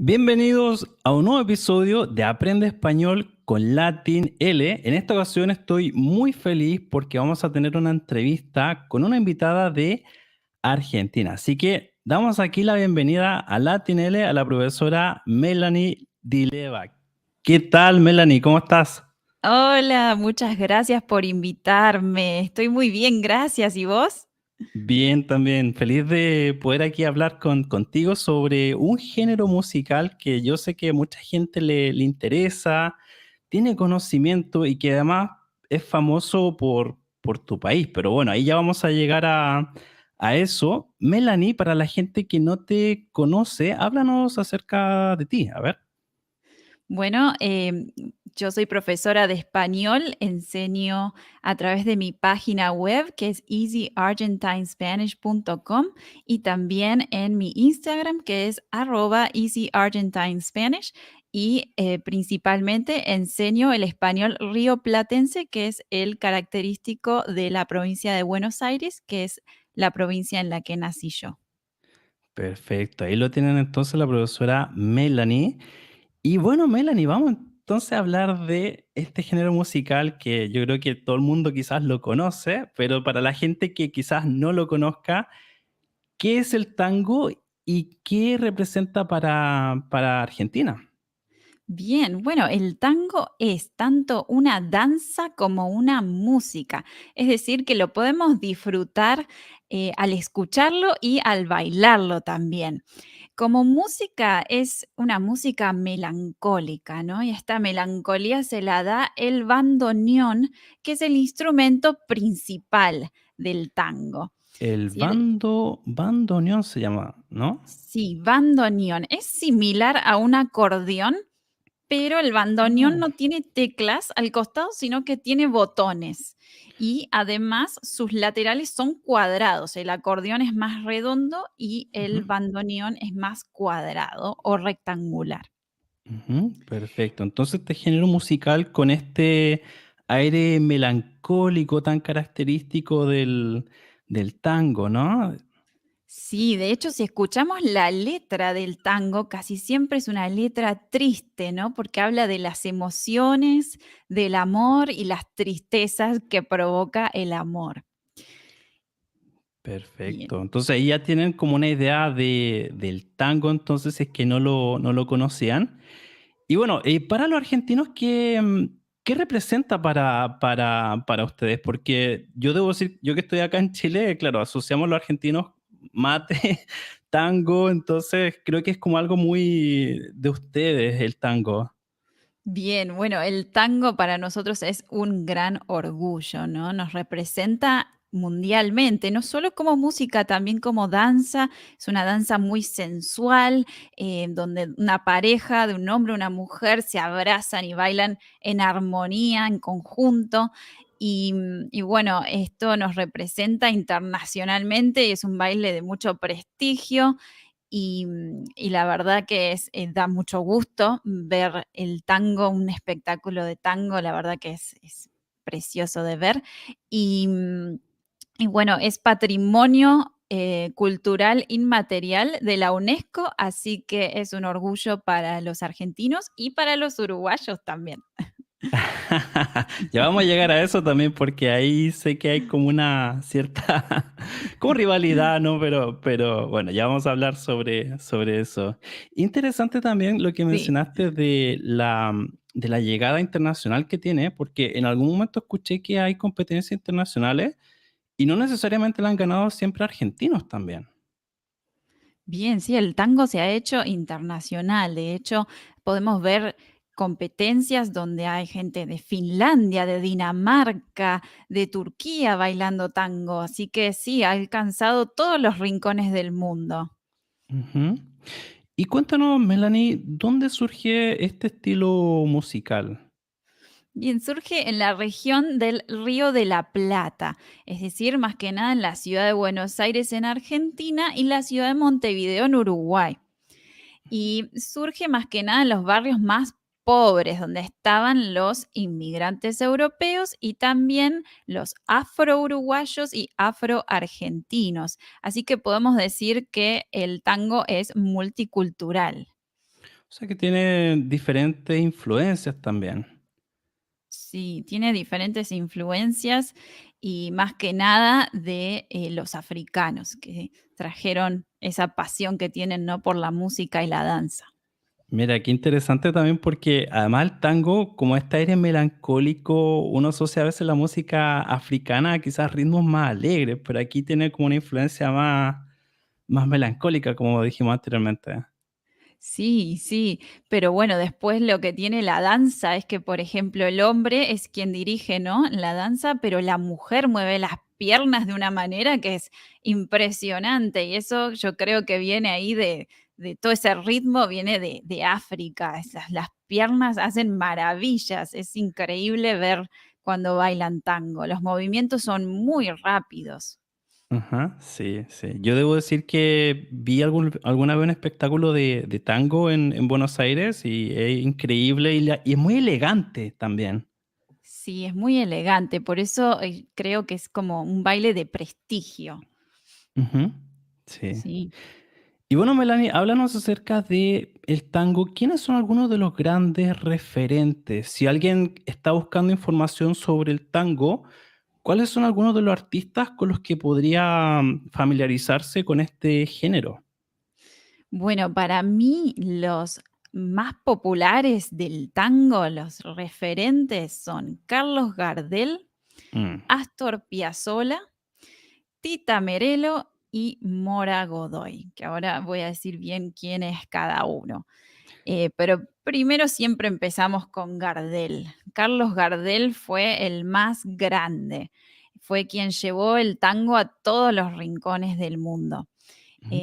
Bienvenidos a un nuevo episodio de Aprende Español con Latin L. En esta ocasión estoy muy feliz porque vamos a tener una entrevista con una invitada de Argentina. Así que damos aquí la bienvenida a Latin L a la profesora Melanie Dileva. ¿Qué tal, Melanie? ¿Cómo estás? Hola, muchas gracias por invitarme. Estoy muy bien, gracias. ¿Y vos? Bien, también feliz de poder aquí hablar contigo sobre un género musical que yo sé que mucha gente le interesa, tiene conocimiento y que además es famoso por tu país. Pero bueno, ahí ya vamos a llegar a eso. Melanie, para la gente que no te conoce, háblanos acerca de ti. A ver. Bueno, yo soy profesora de español, enseño a través de mi página web que es easyargentinespanish.com y también en mi Instagram que es @easyargentinespanish y principalmente enseño el español rioplatense que es el característico de la provincia de Buenos Aires, que es la provincia en la que nací yo. Perfecto, ahí lo tienen entonces la profesora Melanie. Y bueno, Melanie, vamos entonces a hablar de este género musical que yo creo que todo el mundo quizás lo conoce, pero para la gente que quizás no lo conozca, ¿qué es el tango y qué representa para Argentina? Bien, bueno, el tango es tanto una danza como una música, es decir, que lo podemos disfrutar al escucharlo y al bailarlo también. Como música es una música melancólica, ¿no? Y esta melancolía se la da el bandoneón, que es el instrumento principal del tango. El ¿Sí? bandoneón se llama, ¿no? Sí, bandoneón. Es similar a un acordeón, pero el bandoneón Oh, no tiene teclas al costado, sino que tiene botones. Y además sus laterales son cuadrados. El acordeón es más redondo y el ujú, bandoneón es más cuadrado o rectangular. ujú, perfecto. Entonces este género musical con este aire melancólico tan característico del tango, ¿no? Sí, de hecho, si escuchamos la letra del tango, casi siempre es una letra triste, ¿no? Porque habla de las emociones, del amor y las tristezas que provoca el amor. Bien. Perfecto. Entonces ahí ya tienen como una idea del tango, entonces si es que no lo conocían. Y bueno, para los argentinos, ¿qué representa para ustedes? Porque yo debo decir, yo que estoy acá en Chile, claro, asociamos a los argentinos mate, tango, entonces creo que es como algo muy de ustedes el tango. Bien, bueno, el tango para nosotros es un gran orgullo, ¿no? Nos representa mundialmente, no solo como música, también como danza. Es una danza muy sensual, donde una pareja de un hombre y una mujer se abrazan y bailan en armonía, en conjunto. Y bueno, esto nos representa internacionalmente y es un baile de mucho prestigio y la verdad que da mucho gusto ver el tango, un espectáculo de tango, la verdad que es precioso de ver. Y, mm, y bueno, es patrimonio cultural inmaterial de la UNESCO, así que es un orgullo para los argentinos y para los uruguayos también. Ya vamos a llegar a eso también porque ahí sé que hay como una cierta como rivalidad, ¿no? Pero bueno, ya vamos a hablar sobre eso. Interesante también lo que Sí. mencionaste de la llegada internacional que tiene, porque en algún momento escuché que hay competencias internacionales y no necesariamente la han ganado siempre argentinos también. Bien, sí, el tango se ha hecho internacional. De hecho, podemos ver competencias donde hay gente de Finlandia, de Dinamarca, de Turquía bailando tango. Así que sí, ha alcanzado todos los rincones del mundo. Ujú. Y cuéntanos, Melanie, ¿dónde surge este estilo musical? Bien, surge en la región del Río de la Plata, es decir, más que nada en la ciudad de Buenos Aires en Argentina y la ciudad de Montevideo en Uruguay. Y surge más que nada en los barrios más pobres, donde estaban los inmigrantes europeos y también los afro-uruguayos y afro-argentinos. Así que podemos decir que el tango es multicultural. O sea que tiene diferentes influencias también. Sí, tiene diferentes influencias y más que nada de los africanos que trajeron esa pasión que tienen, ¿no? Por la música y la danza. Mira, qué interesante también porque además el tango, como este aire melancólico, uno asocia a veces la música africana a quizás ritmos más alegres, pero aquí tiene como una influencia más melancólica, como dijimos anteriormente. Sí, sí, pero bueno, después lo que tiene la danza es que, por ejemplo, el hombre es quien dirige, ¿no? La danza, pero la mujer mueve las piernas de una manera que es impresionante y eso yo creo que viene ahí de todo ese ritmo, viene de África. Las piernas hacen maravillas, es increíble ver cuando bailan tango. Los movimientos son muy rápidos. Ajá, sí, sí. Yo debo decir que vi alguna vez un espectáculo de tango en Buenos Aires y es increíble y es muy elegante también. Sí, es muy elegante, por eso creo que es como un baile de prestigio. Ujú, sí. Sí. Y bueno, Melanie, háblanos acerca de el tango. ¿Quiénes son algunos de los grandes referentes? Si alguien está buscando información sobre el tango, ¿cuáles son algunos de los artistas con los que podría familiarizarse con este género? Bueno, para mí los más populares del tango, los referentes son Carlos Gardel, Mm, Astor Piazzolla, Tita Merelo y Mora Godoy, que ahora voy a decir bien quién es cada uno. Pero primero siempre empezamos con Gardel. Carlos Gardel fue el más grande, fue quien llevó el tango a todos los rincones del mundo. ujú.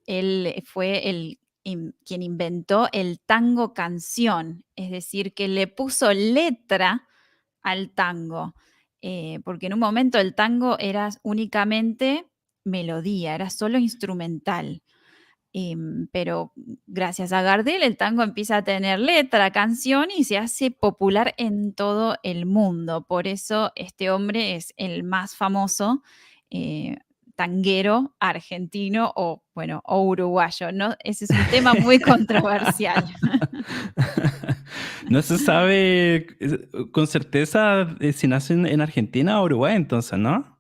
Él fue quien inventó el tango canción, es decir, que le puso letra al tango, porque en un momento el tango era únicamente melodía, era solo instrumental. Pero gracias a Gardel el tango empieza a tener letra, canción y se hace popular en todo el mundo. Por eso este hombre es el más famoso eh, tanguero argentino o, bueno, o uruguayo, ¿no? Ese es un tema muy controversial. No se sabe con certeza si nace en Argentina o Uruguay, entonces, ¿no?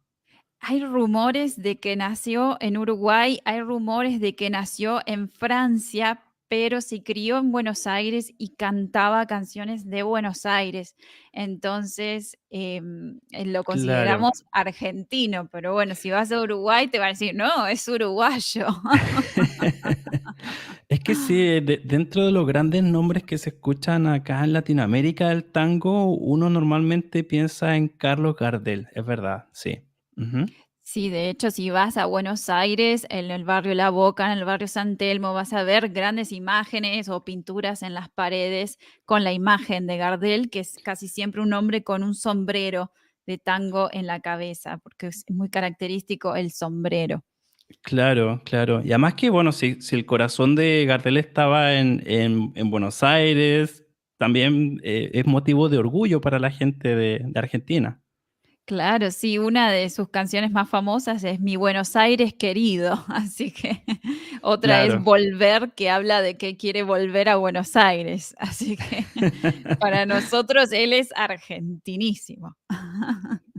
Hay rumores de que nació en Uruguay, hay rumores de que nació en Francia, pero se crió en Buenos Aires y cantaba canciones de Buenos Aires. Entonces, lo Claro. consideramos argentino, pero bueno, si vas a Uruguay te van a decir, no, es uruguayo. Es que sí, dentro de los grandes nombres que se escuchan acá en Latinoamérica del tango, uno normalmente piensa en Carlos Gardel, es verdad, sí. Ujú. Sí, de hecho, si vas a Buenos Aires, en el barrio La Boca, en el barrio San Telmo, vas a ver grandes imágenes o pinturas en las paredes con la imagen de Gardel, que es casi siempre un hombre con un sombrero de tango en la cabeza, porque es muy característico el sombrero. Claro, claro. Y además que, bueno, si el corazón de Gardel estaba en Buenos Aires, también es motivo de orgullo para la gente de Argentina. Claro, sí, una de sus canciones más famosas es Mi Buenos Aires querido, así que otra es Claro. Volver, que habla de que quiere volver a Buenos Aires, así que para nosotros él es argentinísimo.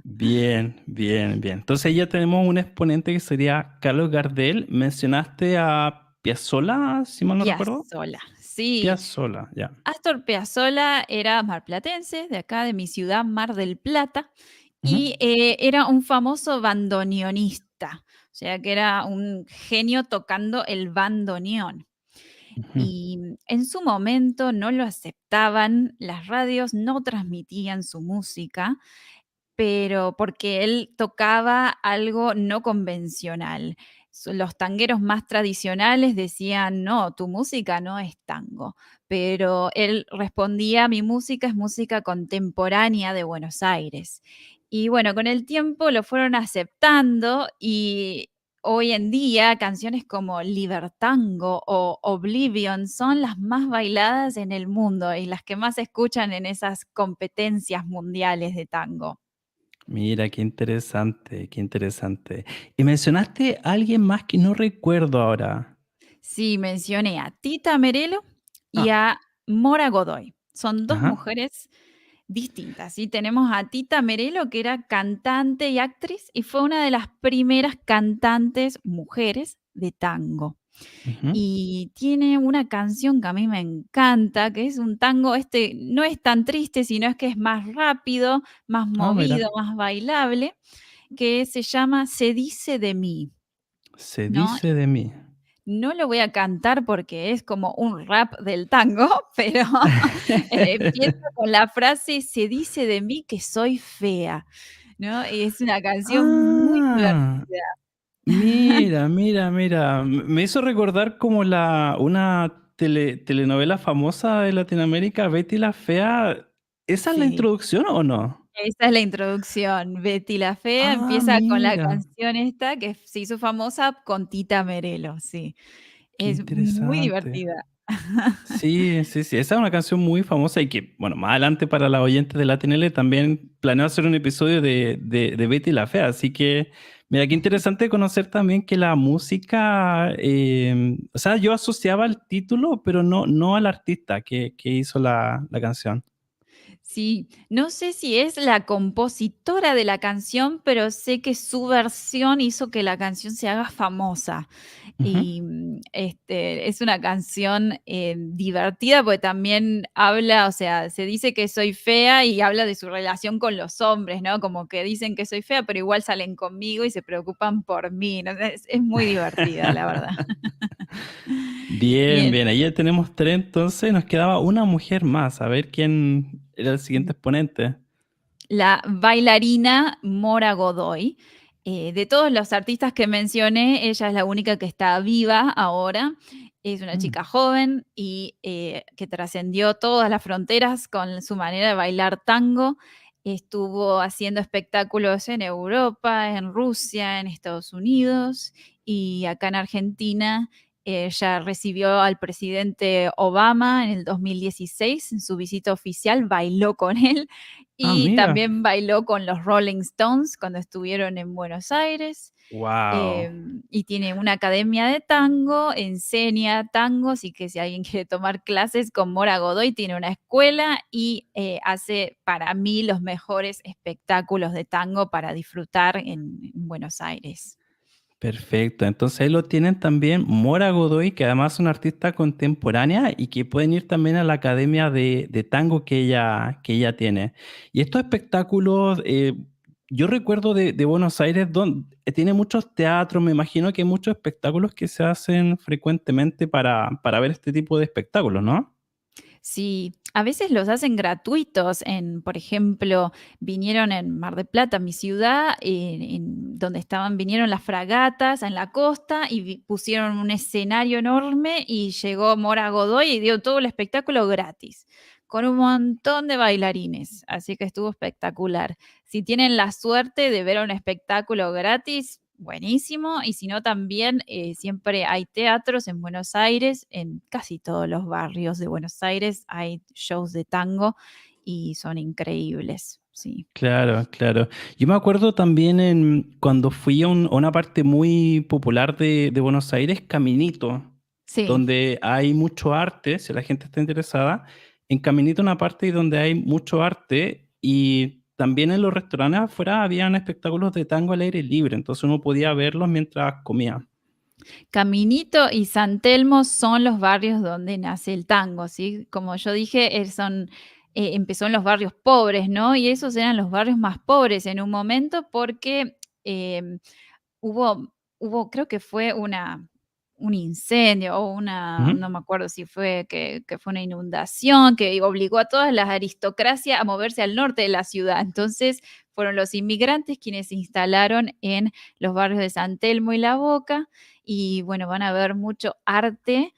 Bien, bien, bien. Entonces ya tenemos un exponente que sería Carlos Gardel. Mencionaste a Piazzolla, si mal no recuerdo. Piazzolla, sí. Piazzolla, ya. Astor Piazzolla era marplatense, de acá de mi ciudad, Mar del Plata, Ujú, y era un famoso bandoneonista, o sea que era un genio tocando el bandoneón. ujú, Y en su momento no lo aceptaban, las radios no transmitían su música, pero porque él tocaba algo no convencional. Los tangueros más tradicionales decían: "No, tu música no es tango", pero él respondía: "Mi música es música contemporánea de Buenos Aires". Y bueno, con el tiempo lo fueron aceptando y hoy en día canciones como Libertango o Oblivion son las más bailadas en el mundo y las que más se escuchan en esas competencias mundiales de tango. mira, qué interesante, qué interesante. Y mencionaste a alguien más que no recuerdo ahora. Sí, mencioné a Tita Merelo y Ah, a Mora Godoy. Son 2 ajá, mujeres distintas, ¿sí? Tenemos a Tita Merelo, que era cantante y actriz, y fue una de las primeras cantantes mujeres de tango. ujú. Y tiene una canción que a mí me encanta, que es un tango, no es tan triste, sino es que es más rápido, más Ah, mira, movido, más bailable, que se llama Se dice de mí, se ¿no? dice de mí. No lo voy a cantar porque es como un rap del tango, pero empieza con la frase: "Se dice de mí que soy fea", ¿no? Y es una canción muy Ah, divertida. mira, mira, mira. Me hizo recordar como una telenovela famosa de Latinoamérica, Betty la Fea. ¿Esa es la Sí, introducción o no? esa es la introducción. Betty la Fea Ah, empieza con la mira, canción esta que se hizo famosa con Tita Merelo, sí. qué Es muy interesante. divertida. Sí, sí, sí, esa es una canción muy famosa y que, bueno, más adelante para las oyentes de la TNL también planeo hacer un episodio de Betty la Fea, así que, mira, qué interesante conocer también que la música, o sea, yo asociaba el título, pero no al artista que hizo la canción. Sí, no sé si es la compositora de la canción, pero sé que su versión hizo que la canción se haga famosa. Ujú. Y, es una canción, divertida, porque también habla, o sea, se dice que soy fea y habla de su relación con los hombres, ¿no? Como que dicen que soy fea, pero igual salen conmigo y se preocupan por mí, ¿no? Es muy divertida, la verdad. Bien, Bien. bien, ahí ya tenemos tres, entonces nos quedaba una mujer más, a ver quién era el siguiente exponente. La bailarina Mora Godoy. De todos los artistas que mencioné, ella es la única que está viva ahora. Es una Mm. chica joven y que trascendió todas las fronteras con su manera de bailar tango. Estuvo haciendo espectáculos en Europa, en Rusia, en Estados Unidos y acá en Argentina. Ella recibió al presidente Obama en el 2016 en su visita oficial, bailó con él Ah, y mira. también bailó con los Rolling Stones cuando estuvieron en Buenos Aires. Wow. Y tiene una academia de tango, enseña tango, así que si alguien quiere tomar clases con Mora Godoy, tiene una escuela y hace para mí los mejores espectáculos de tango para disfrutar en Buenos Aires. Perfecto, entonces ahí lo tienen también Mora Godoy, que además es una artista contemporánea y que pueden ir también a la academia de tango que ella tiene. Y estos espectáculos, yo recuerdo de Buenos Aires, donde tiene muchos teatros, me imagino que hay muchos espectáculos que se hacen frecuentemente para ver este tipo de espectáculos, ¿no? Sí, a veces los hacen gratuitos por ejemplo, vinieron en Mar del Plata, mi ciudad, donde vinieron las fragatas en la costa y pusieron un escenario enorme y llegó Mora Godoy y dio todo el espectáculo gratis, con un montón de bailarines, así que estuvo espectacular. Si tienen la suerte de ver un espectáculo gratis, buenísimo, y si no también siempre hay teatros en Buenos Aires, en casi todos los barrios de Buenos Aires hay shows de tango y son increíbles, sí. Claro, claro. Yo me acuerdo también cuando fui a una parte muy popular de Buenos Aires, Caminito, Sí. donde hay mucho arte, si la gente está interesada. En Caminito una parte donde hay mucho arte y también en los restaurantes afuera habían espectáculos de tango al aire libre, entonces uno podía verlos mientras comía. Caminito y San Telmo son los barrios donde nace el tango, ¿sí? Como yo dije, empezó en los barrios pobres, ¿no? Y esos eran los barrios más pobres en un momento porque em, creo que fue un incendio o Ujú. no me acuerdo si fue que fue una inundación que obligó a todas las aristocracias a moverse al norte de la ciudad. Entonces fueron los inmigrantes quienes se instalaron en los barrios de San Telmo y La Boca y bueno, van a ver mucho arte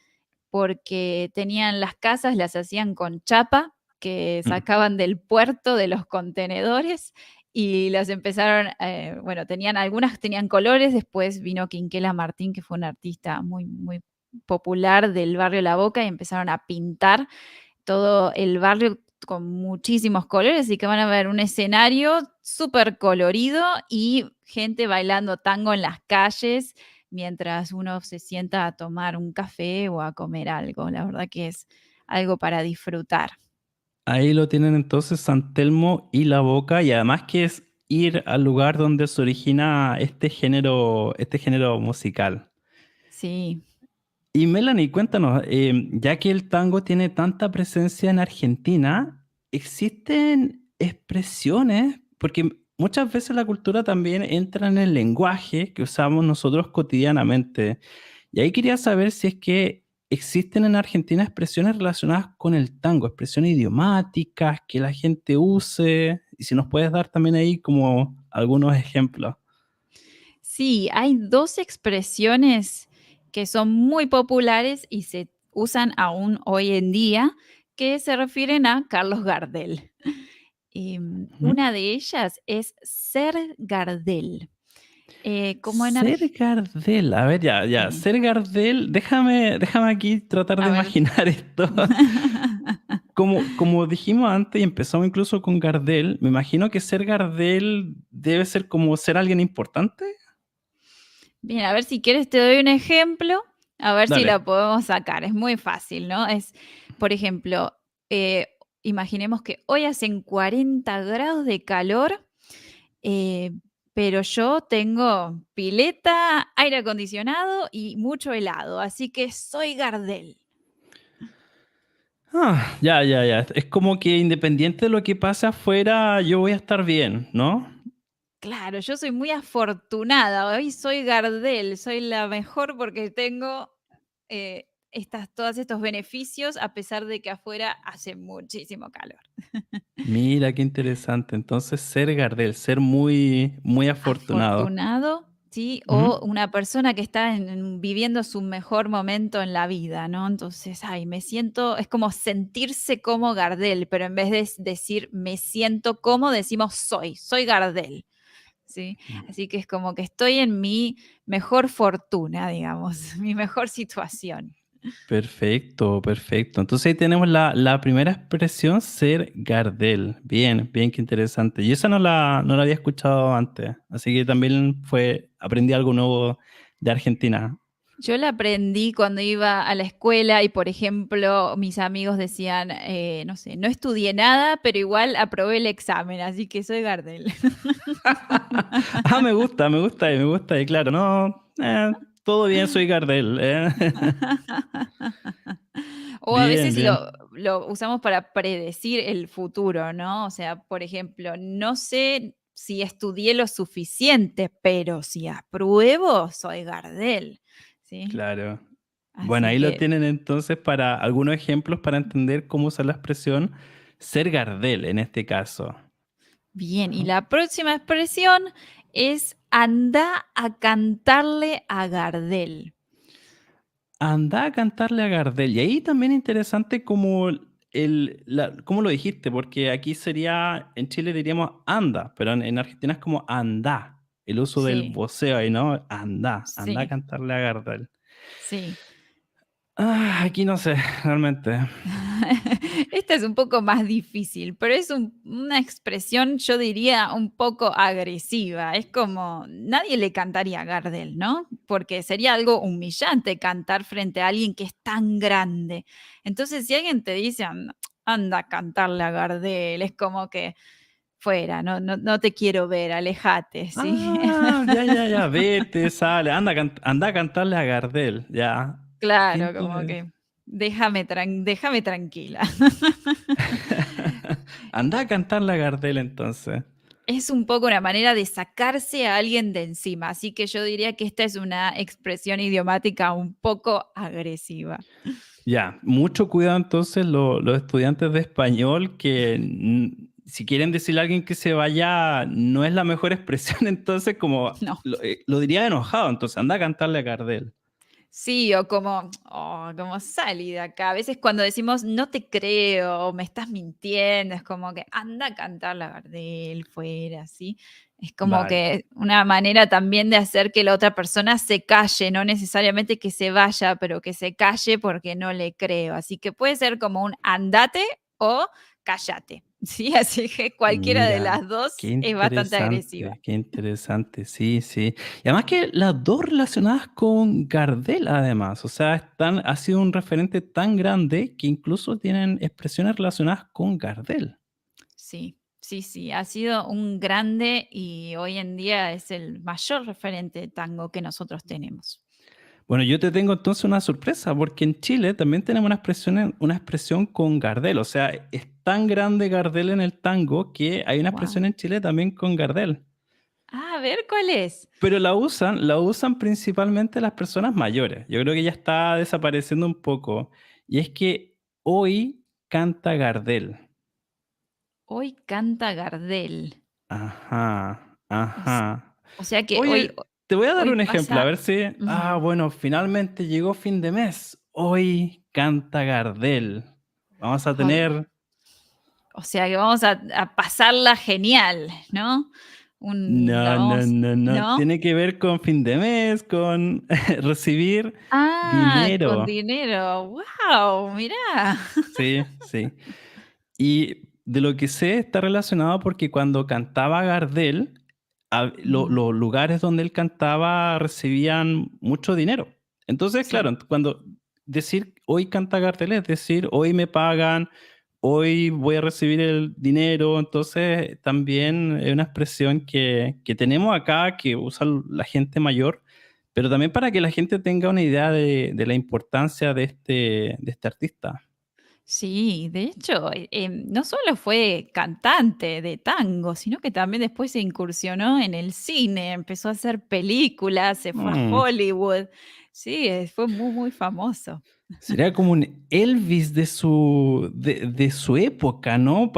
porque tenían las casas, las hacían con chapa que Mm. sacaban del puerto de los contenedores y las empezaron, bueno, algunas tenían colores, después vino Quinquela Martín, que fue un artista muy, muy popular del barrio La Boca y empezaron a pintar todo el barrio con muchísimos colores y que van a ver un escenario súper colorido y gente bailando tango en las calles mientras uno se sienta a tomar un café o a comer algo. La verdad que es algo para disfrutar. Ahí lo tienen entonces San Telmo y La Boca, y además que es ir al lugar donde se origina este género musical. Sí. Y Melanie, cuéntanos, ya que el tango tiene tanta presencia en Argentina, ¿existen expresiones? Porque muchas veces la cultura también entra en el lenguaje que usamos nosotros cotidianamente. Y ahí quería saber si es que existen en Argentina expresiones relacionadas con el tango, expresiones idiomáticas que la gente use, y si nos puedes dar también ahí como algunos ejemplos. Sí, hay 2 expresiones que son muy populares y se usan aún hoy en día, que se refieren a Carlos Gardel. Ujú. Una de ellas es ser Gardel. Como en Ser Gardel, a ver, ya, Argentina. ser Gardel, déjame aquí tratar de A ver. imaginar esto. Como dijimos antes y empezamos incluso con Gardel, me imagino que ser Gardel debe ser como ser alguien importante. Bien, a ver si quieres te doy un ejemplo, a ver si Dale. la podemos sacar. Es muy fácil, ¿no? Es, por ejemplo, eh, imaginemos que hoy hacen 40 grados de calor, eh, pero yo tengo pileta, aire acondicionado y mucho helado, así que soy Gardel. Ya. Es como que independiente de lo que pase afuera, yo voy a estar bien, ¿no? Claro, yo soy muy afortunada, hoy soy Gardel, soy la mejor porque tengo todos estos beneficios a pesar de que afuera hace muchísimo calor. Mira, qué interesante. Entonces, ser Gardel, ser muy afortunado. Afortunado, ¿sí? Ujú. O una persona que está viviendo su mejor momento en la vida, ¿no? Entonces, ay, me siento, es como sentirse como Gardel, pero en vez de decir me siento como, decimos soy Gardel, ¿sí? Así que es como que estoy en mi mejor fortuna, digamos, mi mejor situación. Perfecto, perfecto. Entonces ahí tenemos la primera expresión, ser Gardel. Bien, bien, qué interesante. Y esa no la había escuchado antes, así que también aprendí algo nuevo de Argentina. Yo la aprendí cuando iba a la escuela y, por ejemplo, mis amigos decían, no sé, no estudié nada, pero igual aprobé el examen, así que soy Gardel. Me gusta, y claro, no, todo bien, soy Gardel. O a Bien, veces bien. lo usamos para predecir el futuro, ¿no? O sea, por ejemplo, no sé si estudié lo suficiente, pero si apruebo, soy Gardel, ¿sí? Claro. Bueno, Así ahí lo que, tienen entonces para algunos ejemplos para entender cómo usar la expresión ser Gardel en este caso. bien. Y Ajá. la próxima expresión es anda a cantarle a Gardel. Anda a cantarle a Gardel. Y ahí también interesante como cómo lo dijiste, porque aquí sería, en Chile diríamos anda, pero en Argentina es como anda. El uso del Sí, voceo ahí, ¿no? Anda a sí, cantarle a Gardel. sí. Aquí no sé, realmente. Esta es un poco más difícil, pero es una expresión, yo diría, un poco agresiva. Es como, nadie le cantaría a Gardel, ¿no? Porque sería algo humillante cantar frente a alguien que es tan grande. Entonces, si alguien te dice, anda a cantarle a Gardel, es como que fuera, no te quiero ver, alejate, ¿sí? Ya, vete, sale, anda a cantarle a Gardel, ya. Qué Claro, como interes que déjame tranquila. Anda a cantarle a Gardel entonces. Es un poco una manera de sacarse a alguien de encima, así que yo diría que esta es una expresión idiomática un poco agresiva. Ya, mucho cuidado entonces los estudiantes de español que si quieren decirle a alguien que se vaya, no es la mejor expresión, entonces como No. lo diría enojado, entonces anda a cantarle a Gardel. Sí, o como, oh, como salí de acá. A veces cuando decimos no te creo, o me estás mintiendo, es como que anda a cantar la Gardel fuera, ¿sí? Es como Vale. que una manera también de hacer que la otra persona se calle, no necesariamente que se vaya, pero que se calle porque no le creo. Así que puede ser como un andate o cállate. Sí, así que cualquiera de Mira, las 2 es bastante agresiva. qué interesante, sí, sí. Y además que las 2 relacionadas con Gardel, además, o sea, ha sido un referente tan grande que incluso tienen expresiones relacionadas con Gardel. Sí, sí, sí, ha sido un grande y hoy en día es el mayor referente de tango que nosotros tenemos. Bueno, yo te tengo entonces una sorpresa, porque en Chile también tenemos una expresión con Gardel, o sea, es tan grande Gardel en el tango que hay una Wow. expresión en Chile también con Gardel. A ver, ¿cuál es? Pero la usan principalmente las personas mayores. Yo creo que ya está desapareciendo un poco. Y es que hoy canta Gardel. Hoy canta Gardel. Ajá, O s ajá. o sea que hoy Oye, te voy a dar hoy un ejemplo, a pasa ver si, ujú. bueno, finalmente llegó fin de mes. Hoy canta Gardel. Vamos a Hoy tener, o sea que vamos a pasarla genial, ¿no? Un la no, no, vamos no, no, ¿no? tiene que ver con fin de mes, con recibir Ah, con dinero. dinero. Wow, mirá. Sí, sí. Y de lo que sé está relacionado porque cuando cantaba Gardel, Ujú, los lugares donde él cantaba recibían mucho dinero. Entonces, sí. claro, cuando decir hoy canta Gardel es decir, hoy me pagan, hoy voy a recibir el dinero. Entonces, también es una expresión que tenemos acá, que usa la gente mayor, pero también para que la gente tenga una idea de la importancia de este artista. Sí, de hecho, no solo fue cantante de tango, sino que también después se incursionó en el cine, empezó a hacer películas, se fue a Mm. Hollywood. Sí, fue muy, muy famoso. Sería como un Elvis de su época, ¿no?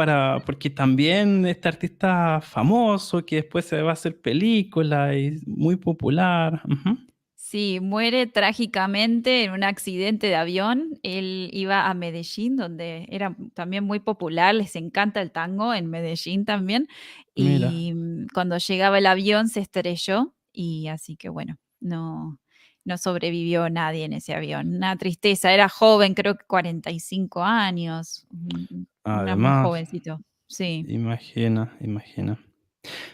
Porque también este artista famoso que después se va a hacer película y muy popular. Ujú. Sí, muere trágicamente en un accidente de avión. Él iba a Medellín, donde era también muy popular, les encanta el tango en Medellín también. Mira. Y cuando llegaba el avión se estrelló y así que bueno, no sobrevivió nadie en ese avión. Una tristeza, era joven, creo que 45 años, era muy Además, jovencito. Sí. imagina, imagina.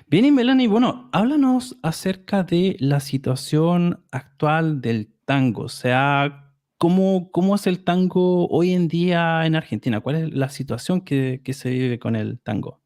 Bien, y Melanie, bueno, háblanos acerca de la situación actual del tango. O sea, ¿cómo es el tango hoy en día en Argentina? ¿Cuál es la situación que se vive con el tango?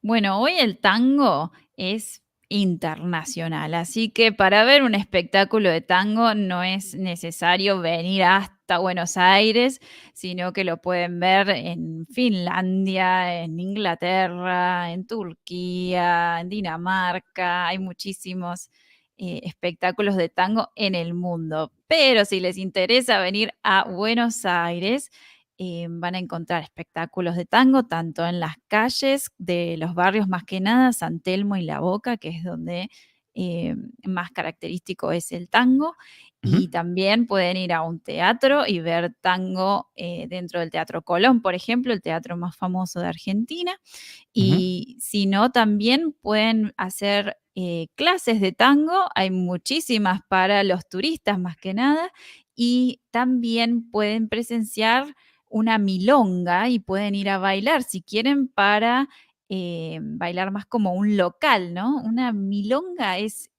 Bueno, hoy el tango es internacional, así que para ver un espectáculo de tango no es necesario venir hasta Buenos Aires, sino que lo pueden ver en Finlandia, en Inglaterra, en Turquía, en Dinamarca. Hay muchísimos espectáculos de tango en el mundo. Pero si les interesa venir a Buenos Aires, van a encontrar espectáculos de tango tanto en las calles de los barrios, más que nada, San Telmo y La Boca, que es donde más característico es el tango. Ujú, Y también pueden ir a un teatro y ver tango dentro del Teatro Colón, por ejemplo, el teatro más famoso de Argentina. ujú, Y si no, también pueden hacer clases de tango. Hay muchísimas para los turistas, más que nada. Y también pueden presenciar una milonga y pueden ir a bailar si quieren para bailar más como un local, ¿no? Una milonga es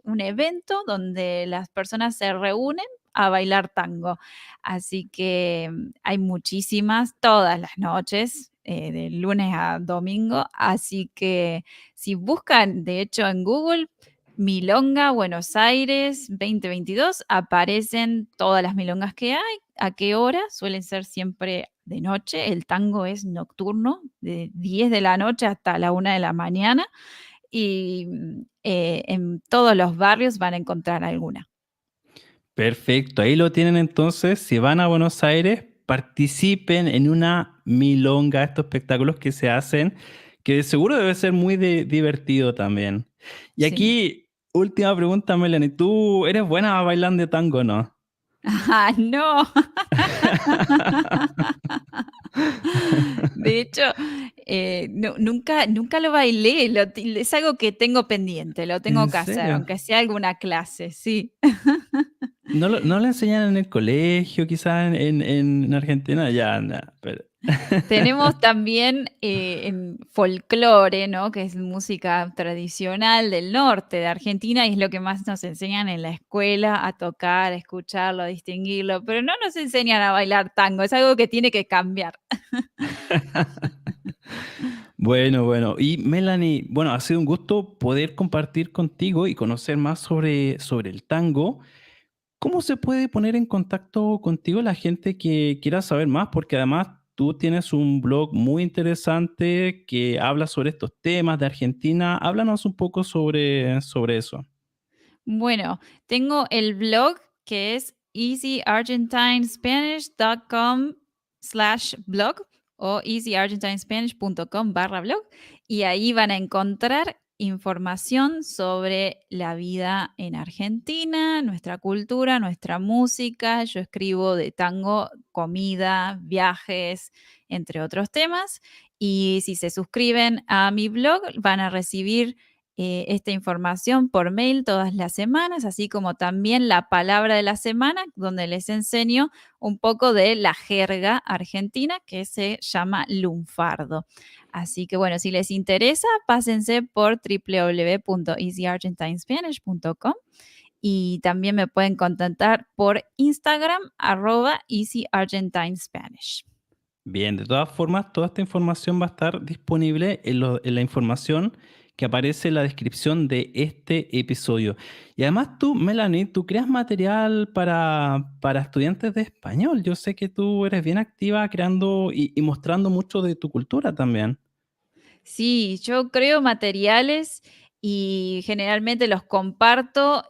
un evento donde las personas se reúnen a bailar tango. Así que hay muchísimas todas las noches, de lunes a domingo. Así que si buscan, de hecho, en Google, Milonga Buenos Aires 2022, aparecen todas las milongas que hay, a qué hora, suelen ser siempre de noche, el tango es nocturno, de 10 de la noche hasta la 1 de la mañana y en todos los barrios van a encontrar alguna. perfecto, ahí lo tienen entonces. Si van a Buenos Aires, participen en una milonga, estos espectáculos que se hacen, que de seguro debe ser muy divertido también. Y Sí. aquí, última pregunta, Melanie, ¿tú eres buena bailando tango o no? Ah, no. De hecho, nunca lo bailé, es algo que tengo pendiente, lo tengo ¿En que hacer, serio? aunque sea alguna clase, sí. ¿No lo enseñan en el colegio, quizás en Argentina? Ya, nada, pero Tenemos también, en folclore, ¿no? Que es música tradicional del norte de Argentina, y es lo que más nos enseñan en la escuela a tocar, a escucharlo, a distinguirlo, pero no nos enseñan a bailar tango, es algo que tiene que cambiar. Bueno, bueno. Y Melanie, bueno, ha sido un gusto poder compartir contigo y conocer más sobre el tango. ¿Cómo se puede poner en contacto contigo la gente que quiera saber más? Porque además tú tienes un blog muy interesante que habla sobre estos temas de Argentina. Háblanos un poco sobre eso. Bueno, tengo el blog que es easyargentinespanish.com/blog o easyargentinespanish.com/blog y ahí van a encontrar información sobre la vida en Argentina, nuestra cultura, nuestra música. Yo escribo de tango, comida, viajes, entre otros temas. Y si se suscriben a mi blog, van a recibir esta información por mail todas las semanas, así como también la palabra de la semana, donde les enseño un poco de la jerga argentina que se llama lunfardo. Así que bueno, si les interesa, pásense por www.easyargentinespanish.com y también me pueden contactar por Instagram, @easyargentinespanish. Bien, de todas formas, toda esta información va a estar disponible en la información que aparece en la descripción de este episodio. Y además tú, Melanie, tú creas material para estudiantes de español. Yo sé que tú eres bien activa creando y mostrando mucho de tu cultura también. Sí, yo creo materiales y generalmente los comparto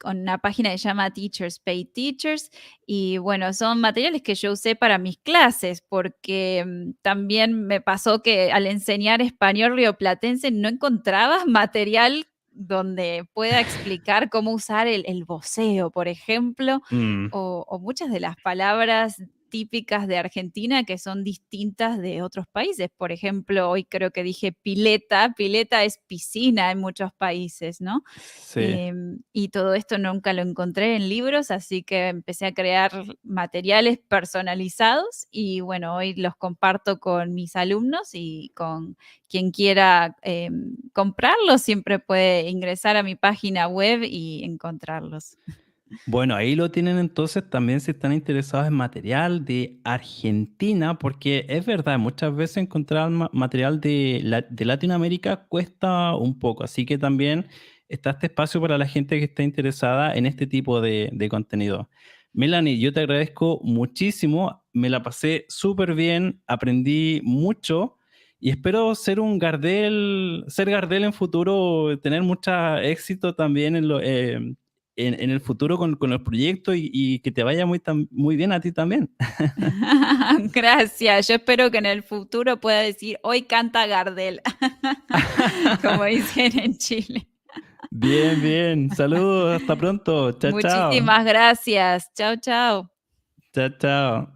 con una página que se llama Teachers Pay Teachers y bueno, son materiales que yo usé para mis clases porque también me pasó que al enseñar español rioplatense no encontraba material donde pueda explicar cómo usar el voceo, por ejemplo, Mm, o muchas de las palabras típicas de Argentina que son distintas de otros países. Por ejemplo, hoy creo que dije pileta, pileta es piscina en muchos países, ¿no? sí. Y todo esto nunca lo encontré en libros, así que empecé a crear materiales personalizados y bueno, hoy los comparto con mis alumnos y con quien quiera comprarlos, siempre puede ingresar a mi página web y encontrarlos. Bueno, ahí lo tienen entonces también si están interesados en material de Argentina, porque es verdad, muchas veces encontrar material de Latinoamérica cuesta un poco, así que también está este espacio para la gente que está interesada en este tipo de contenido. Melanie, yo te agradezco muchísimo, me la pasé súper bien, aprendí mucho y espero ser Gardel en futuro, tener mucho éxito también en el futuro con los proyectos y que te vaya muy bien a ti también. Gracias. Yo espero que en el futuro pueda decir, hoy canta Gardel, como dicen en Chile. Bien, bien. Saludos, hasta pronto. Chao, chao. Muchísimas gracias. Chao, chao. Chao, chao.